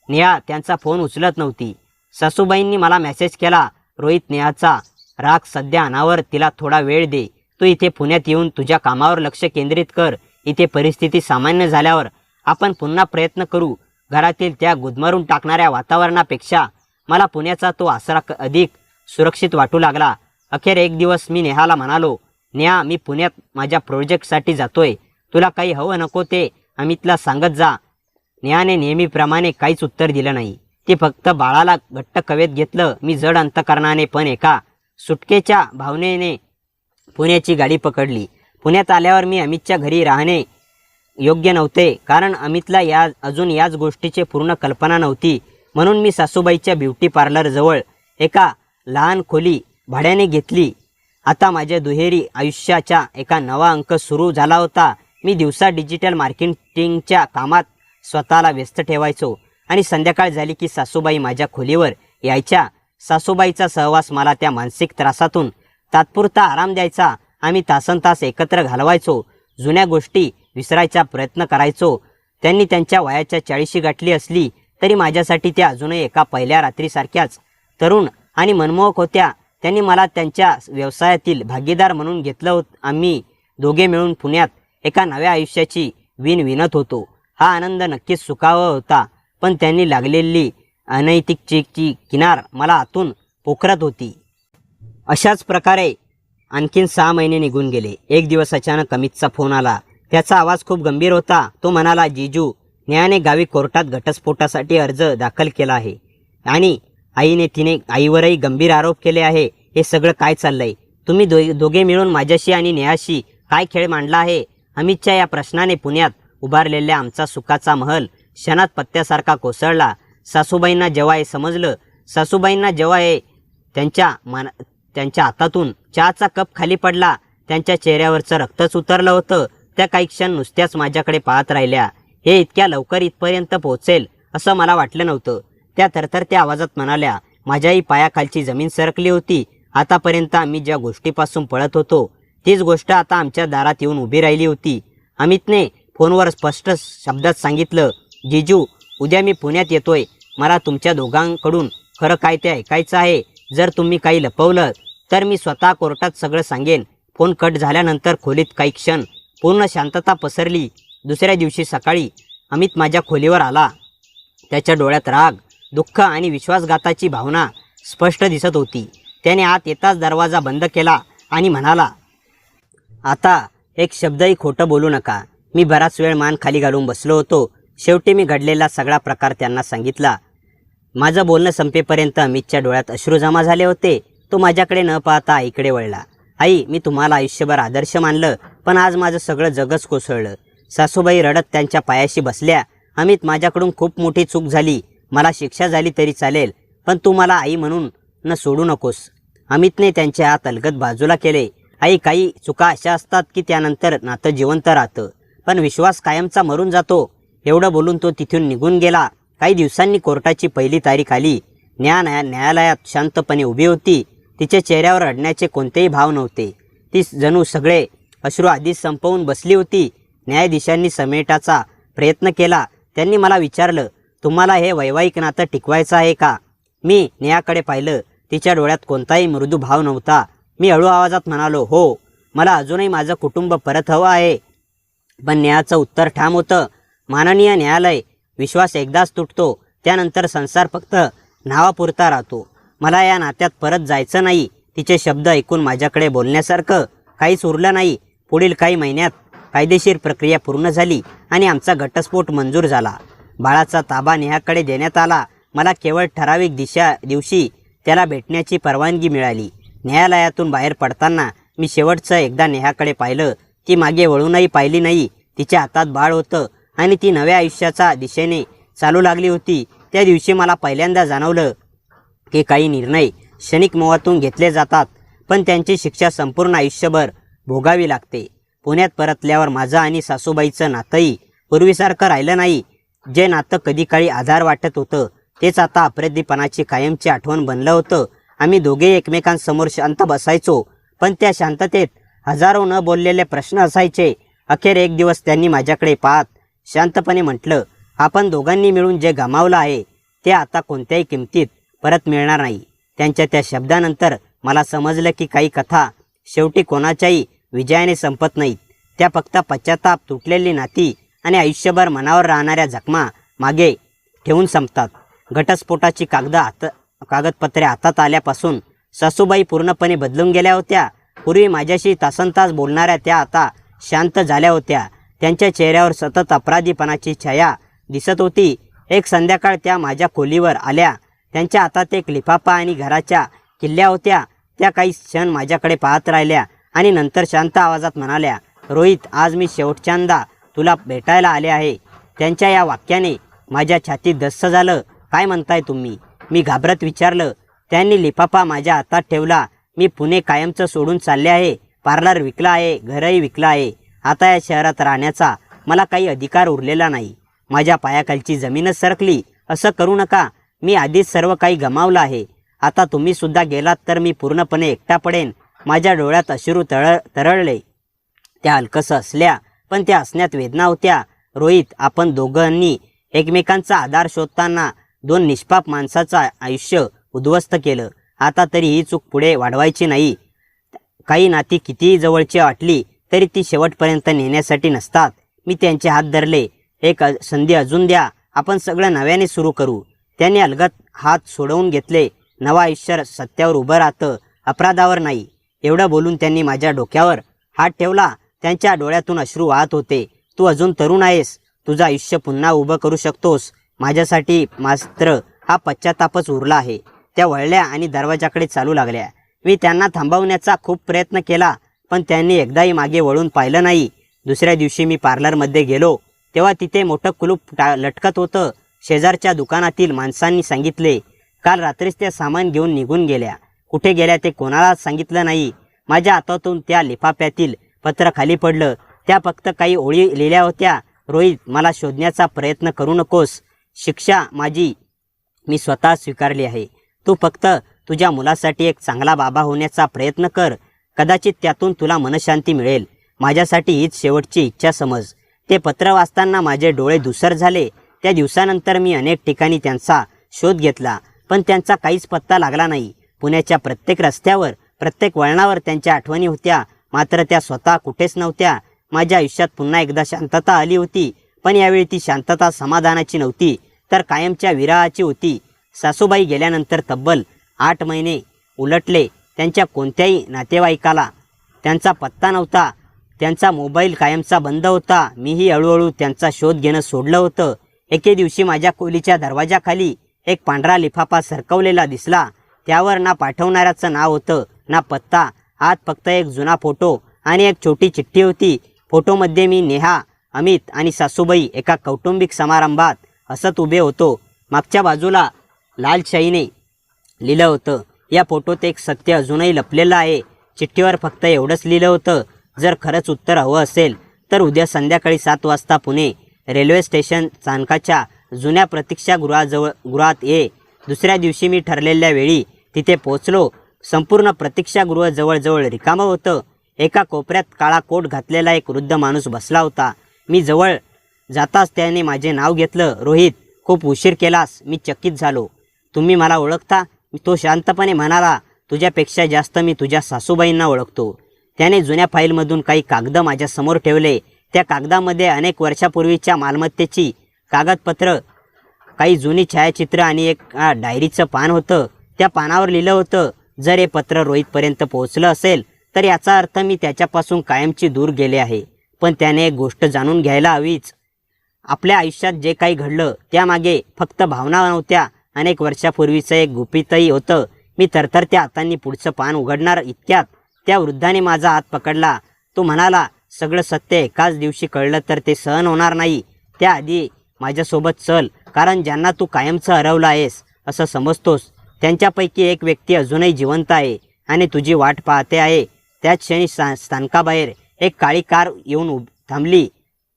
नेहा त्यांचा फोन उचलत नव्हती. सासूबाईंनी मला मेसेज केला, रोहित, नेहाचा राग सध्या अनावर, तिला थोडा वेळ दे. तू इथे पुण्यात येऊन तुझ्या कामावर लक्ष केंद्रित कर. इथे परिस्थिती सामान्य झाल्यावर आपण पुन्हा प्रयत्न करू. घरातील त्या गुदमरून टाकणाऱ्या वातावरणापेक्षा मला पुण्याचा तो आसरा अधिक सुरक्षित वाटू लागला. अखेर एक दिवस मी नेहाला म्हणालो, नेहा, मी पुण्यात माझ्या प्रोजेक्टसाठी जातोय. तुला काही हवं नको ते अमितला सांगत जा. नेहाने नेहमीप्रमाणे काहीच उत्तर दिलं नाही. ती फक्त बाळाला घट्ट कवेत घेतलं. मी जड अंतकरणाने पण एका सुटकेच्या भावनेने पुण्याची गाडी पकडली. पुण्यात आल्यावर मी अमितच्या घरी राहणे योग्य नव्हते, कारण अमितला अजून याच गोष्टीची पूर्ण कल्पना नव्हती. म्हणून मी सासूबाईच्या ब्युटी पार्लरजवळ एका लहान खोली भाड्याने घेतली. आता माझ्या दुहेरी आयुष्याचा एका नवा अंक सुरू झाला होता. मी दिवसा डिजिटल मार्केटिंगच्या कामात स्वतःला व्यस्त ठेवायचो आणि संध्याकाळ झाली की सासूबाई माझ्या खोलीवर यायच्या. सासूबाईचा सहवास मला त्या मानसिक त्रासातून तात्पुरता आराम द्यायचा. आम्ही तासनतास एकत्र घालवायचो. जुन्या गोष्टी विसरायचा प्रयत्न करायचो. त्यांनी त्यांच्या वयाच्या 40शी गाठली असली तरी माझ्यासाठी त्या अजूनही एका पहिल्या रात्रीसारख्याच तरुण आणि मनमोहक होत्या. त्यांनी मला त्यांच्या व्यवसायातील भागीदार म्हणून घेतलं आम्ही दोघे मिळून पुण्यात एका नव्या आयुष्याची विणत होतो. हा आनंद नक्कीच सुखावा होता, पण त्यांनी लागलेली अनैतिकतेची किनार मला आतून पोखरत होती. अशाच प्रकारे आणखीन 6 महिने निघून गेले. एक दिवस अचानक अमितचा फोन आला. त्याचा आवाज खूप गंभीर होता. तो म्हणाला, जीजू, नेहाने गावी कोर्टात घटस्फोटासाठी अर्ज दाखल केला आहे आणि तिने आईवरही गंभीर आरोप केले आहे. हे सगळं काय चाललंय? तुम्ही दोघे मिळून माझ्याशी आणि नेहाशी काय खेळ मांडला आहे? अमितच्या या प्रश्नाने पुण्यात उभारलेल्या आमचा सुखाचा महल क्षणात पत्त्यासारखा कोसळला. सासूबाईंना जेव्हा हे समजलं, त्यांच्या हातातून चहाचा कप खाली पडला. त्यांच्या चेहऱ्यावरचं रक्तच उतरलं होतं. त्या काही क्षण नुसत्याच माझ्याकडे पाहत राहिल्या. हे इतक्या लवकर इथपर्यंत पोहोचेल असं मला वाटलं नव्हतं. त्या थरथरत्या आवाजात म्हणाल्या, माझ्याही पायाखालची जमीन सरकली होती. आतापर्यंत आम्ही ज्या गोष्टीपासून पळत होतो तीच गोष्ट आता आमच्या दारात येऊन उभी राहिली होती. अमितने फोनवर स्पष्ट शब्दात सांगितलं, जीजू, उद्या मी पुण्यात येतोय. मला तुमच्या दोघांकडून खरं काय ते ऐकायचं आहे. जर तुम्ही काही लपवलं तर मी स्वतः कोर्टात सगळं सांगेन. फोन कट झाल्यानंतर खोलीत काही क्षण पूर्ण शांतता पसरली. दुसऱ्या दिवशी सकाळी अमित माझ्या खोलीवर आला. त्याच्या डोळ्यात राग, दुःख आणि विश्वासघाताची भावना स्पष्ट दिसत होती. त्याने आत येताच दरवाजा बंद केला आणि म्हणाला, आता एक शब्दही खोटं बोलू नका. मी बराच वेळ मान खाली घालून बसलो होतो. शेवटी मी घडलेला सगळा प्रकार त्यांना सांगितला. माझं बोलणं संपेपर्यंत अमितच्या डोळ्यात अश्रू जमा झाले होते. तो माझ्याकडे न पाहता आईकडे वळला. आई, मी तुम्हाला आयुष्यभर आदर्श मानलं, पण आज माझं सगळं जगच कोसळलं. सासूबाई रडत त्यांच्या पायाशी बसल्या. अमित, माझ्याकडून खूप मोठी चूक झाली. मला शिक्षा झाली तरी चालेल, पण तू मला आई म्हणून न सोडू नकोस. अमितने त्यांचे हात अलगद बाजूला केले. आई, काही चुका अशा असतात की त्यानंतर नातं जिवंत राहतं, पण विश्वास कायमचा मरून जातो. एवढं बोलून तो तिथून निघून गेला. काही दिवसांनी कोर्टाची पहिली तारीख आली. न्यायालयात शांतपणे उभी होती. तिच्या चेहऱ्यावर रडण्याचे कोणतेही भाव नव्हते. ती जणू सगळे अश्रू आधीच संपवून बसली होती. न्यायाधीशांनी समेटाचा प्रयत्न केला. त्यांनी मला विचारलं, तुम्हाला हे वैवाहिक नातं टिकवायचं आहे का? मी नेहाकडे पाहिलं. तिच्या डोळ्यात कोणताही मृदू भाव नव्हता. मी हळू आवाजात म्हणालो, हो, मला अजूनही माझं कुटुंब परत हवं आहे. पण नेहाचं उत्तर ठाम होतं, माननीय न्यायालय, विश्वास एकदाच तुटतो, त्यानंतर संसार फक्त नावापुरता राहतो. मला या नात्यात परत जायचं नाही. तिचे शब्द ऐकून माझ्याकडे बोलण्यासारखं काहीच उरलं नाही. पुढील काही महिन्यात कायदेशीर प्रक्रिया पूर्ण झाली आणि आमचा घटस्फोट मंजूर झाला. बाळाचा ताबा नेहाकडे देण्यात आला. मला केवळ ठराविक दिवशी त्याला भेटण्याची परवानगी मिळाली. न्यायालयातून बाहेर पडताना मी शेवटचं एकदा नेहाकडे पाहिलं. ती मागे वळूनही पाहिली नाही. तिच्या हातात बाळ होतं आणि ती नव्या आयुष्याच्या दिशेने चालू लागली होती. त्या दिवशी मला पहिल्यांदा जाणवलं की काही निर्णय क्षणिक मोहातून घेतले जातात, पण त्यांची शिक्षा संपूर्ण आयुष्यभर भोगावी लागते. पुण्यात परतल्यावर माझं आणि सासूबाईचं नातंही पूर्वीसारखं राहिलं नाही. जे नातं कधी काळी आधार वाटत होतं तेच आता अप्रतिपणाची कायमची आठवण बनलं होतं. आम्ही दोघे एकमेकांसमोर शांत बसायचो, पण त्या शांततेत हजारो न बोललेले प्रश्न असायचे. अखेर एक दिवस त्यांनी माझ्याकडे पाहत शांतपणे म्हटलं, आपण दोघांनी मिळून जे गमावलं आहे ते आता कोणत्याही किमतीत परत मिळणार नाही. त्यांच्या त्या शब्दानंतर मला समजलं की काही कथा शेवटी कोणाच्याही विजयाने संपत नाहीत. त्या फक्त पश्चाताप, तुटलेली नाती आणि आयुष्यभर मनावर राहणाऱ्या जखमा मागे ठेवून संपतात. घटस्फोटाची कागदपत्रे हातात आल्यापासून सासूबाई पूर्णपणे बदलून गेल्या होत्या. पूर्वी माझ्याशी तासनतास बोलणाऱ्या त्या आता शांत झाल्या होत्या. त्यांच्या चेहऱ्यावर सतत अपराधीपणाची छाया दिसत होती. एक संध्याकाळ त्या माझ्या खोलीवर आल्या. त्यांच्या हातात एक लिफाफा आणि घराच्या किल्ल्या होत्या. त्या काही क्षण माझ्याकडे पाहत राहिल्या आणि नंतर शांत आवाजात म्हणाल्या, रोहित, आज मी शेवटच्यांदा तुला भेटायला आले आहे. त्यांच्या या वाक्याने माझ्या छातीत धस्स झालं. काय म्हणताय तुम्ही? मी घाबरत विचारलं. त्यांनी लिफाफा माझ्या हातात ठेवला. मी पुणे कायमचं सोडून चालले आहे. पार्लर विकला आहे, घरही विकलं आहे. आता या शहरात राहण्याचा मला काही अधिकार उरलेला नाही. माझ्या पायाखालची जमीनच सरकली. असं करू नका. मी आधीच सर्व काही गमावलं आहे. आता तुम्ही सुद्धा गेलात तर मी पूर्णपणे एकटा पडेन. माझ्या डोळ्यात अश्रू तरळले. त्या हलकसं हसल्या, पण त्या हसण्यात वेदना होत्या. रोहित, आपण दोघांनी एकमेकांचा आधार शोधताना दोन निष्पाप माणसाचं आयुष्य उद्ध्वस्त केलं. आता तरी ही चूक पुढे वाढवायची नाही. काही नाती कितीही जवळची वाटली तरी ती शेवटपर्यंत नेण्यासाठी नसतात. मी त्यांचे हात धरले. एक संधी अजून द्या. आपण सगळं नव्याने सुरू करू. त्यांनी अलगद हात सोडवून घेतले. नवं आयुष्य सत्यावर उभं राहतं, अपराधावर नाही. एवढं बोलून त्यांनी माझ्या डोक्यावर हात ठेवला. त्यांच्या डोळ्यातून अश्रू वाहत होते. तू अजून तरुण आहेस. तुझं आयुष्य पुन्हा उभं करू शकतोस. माझ्यासाठी मात्र हा पश्चातापच उरला आहे. त्या वळल्या आणि दरवाजाकडे चालू लागल्या. मी त्यांना थांबवण्याचा खूप प्रयत्न केला, पण त्यांनी एकदाही मागे वळून पाहिलं नाही. दुसऱ्या दिवशी मी पार्लरमध्ये गेलो तेव्हा तिथे मोठं कुलूप लटकत होतं. शेजारच्या दुकानातील माणसांनी सांगितले, काल रात्रीच त्या सामान घेऊन निघून गेल्या. कुठे गेल्या ते कोणालाच सांगितलं नाही. माझ्या हातातून त्या लिफाफ्यातील पत्र खाली पडलं. त्या फक्त काही ओळी लिहिल्या होत्या. रोहित, मला शोधण्याचा प्रयत्न करू नकोस. शिक्षा माझी मी स्वतः स्वीकारली आहे. तू फक्त तुझ्या मुलासाठी एक चांगला बाबा होण्याचा प्रयत्न कर. कदाचित त्यातून तुला मनशांती मिळेल. माझ्यासाठी हीच शेवटची इच्छा समज. ते पत्र वाचताना माझे डोळे धुसर झाले. त्या दिवसानंतर मी अनेक ठिकाणी त्यांचा शोध घेतला, पण त्यांचा काहीच पत्ता लागला नाही. पुण्याच्या प्रत्येक रस्त्यावर, प्रत्येक वळणावर त्यांच्या आठवणी होत्या, मात्र त्या स्वतः कुठेच नव्हत्या. माझ्या आयुष्यात पुन्हा एकदा शांतता आली होती, पण यावेळी ती शांतता समाधानाची नव्हती, तर कायमच्या विरहाची होती. सासूबाई गेल्यानंतर तब्बल 8 महिने उलटले. त्यांच्या कोणत्याही नातेवाईकाला त्यांचा पत्ता नव्हता. त्यांचा मोबाईल कायमचा बंद होता. मीही हळूहळू त्यांचा शोध घेणं सोडलं होतं. एके दिवशी माझ्या खोलीच्या दरवाजाखाली एक पांढरा लिफाफा सरकवलेला दिसला. त्यावर ना पाठवणाऱ्याचं नाव होतं, ना पत्ता. आत फक्त एक जुना फोटो आणि एक छोटी चिठ्ठी होती. फोटोमध्ये मी, नेहा, अमित आणि सासूबाई एका कौटुंबिक समारंभात हसत उभे होतो. मागच्या बाजूला लाल शाईने लिहिलं होतं, या फोटोत एक सत्य अजूनही लपलेलं आहे. चिठ्ठीवर फक्त एवढंच लिहिलं होतं, जर खरंच उत्तर हवं असेल तर उद्या संध्याकाळी 7 वाजता पुणे रेल्वे स्टेशन स्थानकाच्या जुन्या प्रतीक्षागृहात ये. दुसऱ्या दिवशी मी ठरलेल्या वेळी तिथे पोहोचलो. संपूर्ण प्रतीक्षागृह जवळजवळ रिकामं होतं. एका कोपऱ्यात काळा कोट घातलेला एक वृद्ध माणूस बसला होता. मी जवळ जाताच त्याने माझे नाव घेतलं. रोहित, खूप उशीर केलास. मी चकित झालो. तुम्ही मला ओळखता? तो शांतपणे म्हणाला, तुझ्यापेक्षा जास्त मी तुझ्या सासूबाईंना ओळखतो. त्याने जुन्या फाईलमधून काही कागद माझ्यासमोर ठेवले. त्या कागदामध्ये अनेक वर्षापूर्वीच्या मालमत्तेची कागदपत्र, काही जुनी छायाचित्र आणि एक डायरीचं पान होतं. त्या पानावर लिहिलं होतं, जर हे पत्र रोहितपर्यंत पोहोचलं असेल तर याचा अर्थ मी त्याच्यापासून कायमची दूर गेले आहे. पण त्याने एक गोष्ट जाणून घ्यायला हवीच. आपल्या आयुष्यात जे काही घडलं त्यामागे फक्त भावना नव्हत्या, अनेक वर्षापूर्वीचं एक गुपितही होतं. मी थरथरत्या हातांनी पुढचं पान उघडणार इतक्यात त्या वृद्धाने माझा हात पकडला. तो म्हणाला, सगळं सत्य एकाच दिवशी कळलं तर ते सहन होणार नाही. त्याआधी माझ्यासोबत चल, कारण ज्यांना तू कायमचं हरवलं आहेस असं समजतोस त्यांच्यापैकी एक व्यक्ती अजूनही जिवंत आहे आणि तुझी वाट पाहते आहे. त्याच क्षणी स्थानकाबाहेर एक काळी कार येऊन थांबली.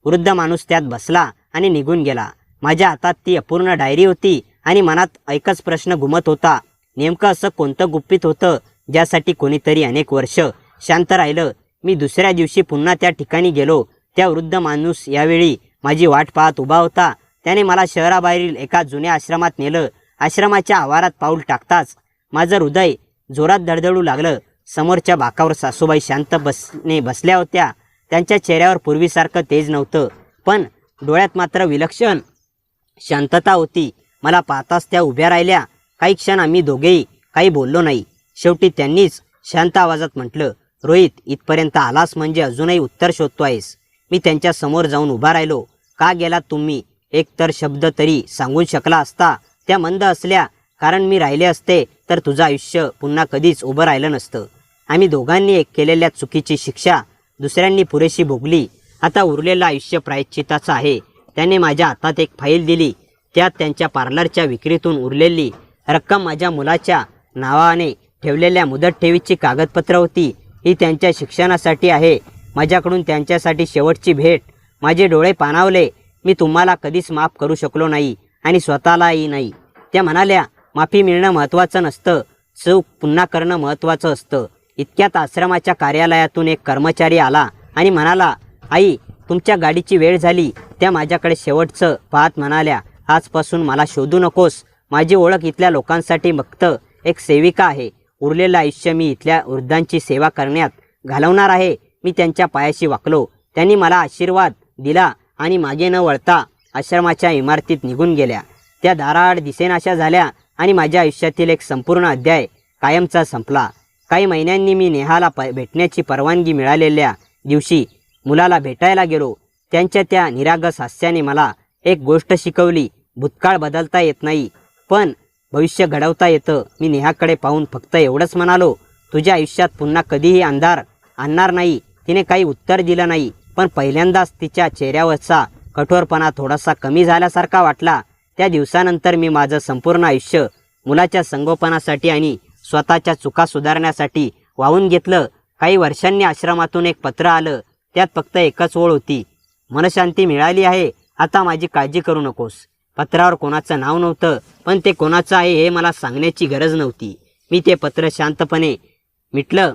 वृद्ध माणूस त्यात बसला आणि निघून गेला. माझ्या हातात ती अपूर्ण डायरी होती आणि मनात एकच प्रश्न घुमत होता, नेमकं असं कोणतं गुपित होतं ज्यासाठी कोणीतरी अनेक वर्ष शांत राहिलं. मी दुसऱ्या दिवशी पुन्हा त्या ठिकाणी गेलो. त्या वृद्ध माणूस यावेळी माझी वाट पाहत उभा होता. त्याने मला शहराबाहेरील एका जुन्या आश्रमात नेलं. आश्रमाच्या आवारात पाऊल टाकताच माझं हृदय जोरात धडधडू लागलं. समोरच्या बाकावर सासूबाई शांत बसल्या होत्या. त्यांच्या चेहऱ्यावर पूर्वीसारखं तेज नव्हतं, पण डोळ्यात मात्र विलक्षण शांतता होती. मला पाहताच त्या उभ्या राहिल्या. काही क्षण आम्ही दोघेही काही बोललो नाही. शेवटी त्यांनीच शांत आवाजात म्हटलं, रोहित, इथपर्यंत आलास म्हणजे अजूनही उत्तर शोधतो आहेस. मी त्यांच्या समोर जाऊन उभा राहिलो. का गेलात तुम्ही? एक तर शब्द तरी सांगून शकला असता. त्या मंद असल्या, कारण मी राहिले असते तर तुझं आयुष्य पुन्हा कधीच उभं राहिलं नसतं. आम्ही दोघांनी एक केलेल्या चुकीची शिक्षा दुसऱ्यांनी पुरेशी भोगली. आता उरलेलं आयुष्य प्रायश्चित्ताचं आहे. त्याने माझ्या हातात एक फाईल दिली. त्यात त्यांच्या पार्लरच्या विक्रीतून उरलेली रक्कम माझ्या मुलाच्या नावाने ठेवलेल्या मुदत ठेवीची कागदपत्र होती. ही त्यांच्या शिक्षणासाठी आहे. माझ्याकडून त्यांच्यासाठी शेवटची भेट. माझे डोळे पाणावले. मी तुम्हाला कधीच माफ करू शकलो नाही आणि स्वतःलाही नाही. त्या म्हणाल्या, माफी मिळणं महत्त्वाचं नसतं, चूक पुन्हा करणं महत्त्वाचं असतं. इतक्यात आश्रमाच्या कार्यालयातून एक कर्मचारी आला आणि म्हणाला, आई, तुमच्या गाडीची वेळ झाली. त्या माझ्याकडे शेवटचं पाहत म्हणाल्या, आजपासून मला शोधू नकोस. माझी ओळख इथल्या लोकांसाठी फक्त एक सेविका आहे. उरलेलं आयुष्य मी इथल्या वृद्धांची सेवा करण्यात घालवणार आहे. मी त्यांच्या पायाशी वाकलो. त्यांनी मला आशीर्वाद दिला आणि मागे न वळता आश्रमाच्या इमारतीत निघून गेल्या. त्या दाराआड दिसेनाशा झाल्या आणि माझ्या आयुष्यातील एक संपूर्ण अध्याय कायमचा संपला. काही महिन्यांनी मी नेहाला भेटण्याची परवानगी मिळालेल्या दिवशी मुलाला भेटायला गेलो. त्यांच्या त्या निरागस हास्याने मला एक गोष्ट शिकवली. भूतकाळ बदलता येत नाही, पण भविष्य घडवता येतं. मी नेहाकडे पाहून फक्त एवढंच म्हणालो, तुझ्या आयुष्यात पुन्हा कधीही अंधार आणणार नाही. तिने काही उत्तर दिलं नाही, पण पहिल्यांदाच तिच्या चेहऱ्यावरचा कठोरपणा थोडासा कमी झाल्यासारखा वाटला. त्या दिवसानंतर मी माझं संपूर्ण आयुष्य मुलाच्या संगोपनासाठी आणि स्वतःच्या चुका सुधारण्यासाठी वाहून घेतलं. काही वर्षांनी आश्रमातून एक पत्र आलं. त्यात फक्त एकच ओळ होती, मनशांती मिळाली आहे, आता माझी काळजी करू नकोस. पत्रावर कोणाचं नाव नव्हतं, पण ते कोणाचं आहे हे मला सांगण्याची गरज नव्हती. मी ते पत्र शांतपणे मिटलं,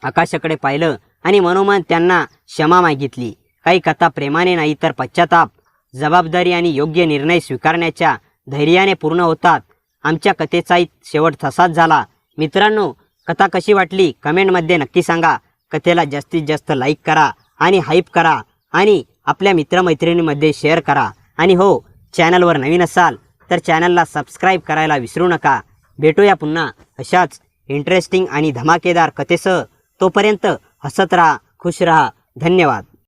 आकाशाकडे पाहिलं आणि मनोमन त्यांना क्षमा मागितली. काही कथा प्रेमाने नाही तर पश्चाताप, जबाबदारी आणि योग्य निर्णय स्वीकारण्याच्या धैर्याने पूर्ण होतात. आमच्या कथेचाही शेवट तसाच झाला. मित्रांनो, कथा कशी वाटली कमेंटमध्ये नक्की सांगा. कथेला जास्तीत जास्त लाईक करा आणि हाईप करा आणि आपल्या मित्रमैत्रिणींमध्ये शेअर करा. आणि हो, चॅनलवर नवीन असाल तर चॅनलला सबस्क्राईब करायला विसरू नका. भेटूया पुन्हा अशाच इंटरेस्टिंग आणि धमाकेदार कथेसह. तोपर्यंत हसत राहा, खुश राहा. धन्यवाद.